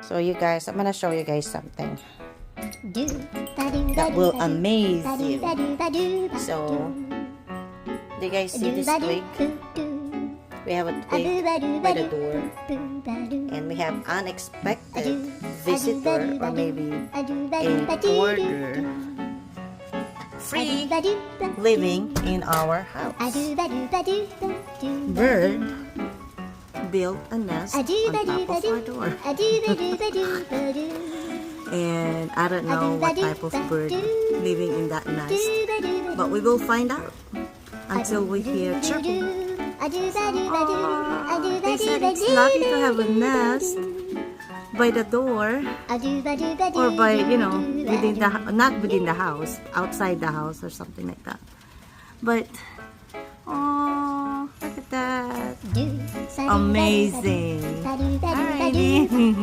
So you guys, I'm gonna show you guys something that will amaze you. So, do you guys see this twig? We have a twig by the door, and we have unexpected visitor or maybe a hoarder free living in our house. Bird built a nest on top of our door. And I don't know what type of bird living in that nest, but we will find out until we hear chirping. They said it's lucky to have a nest by the door, or by, you know, within the, not within the house, outside the house or something like that. But oh, look at that, amazing. Alrighty.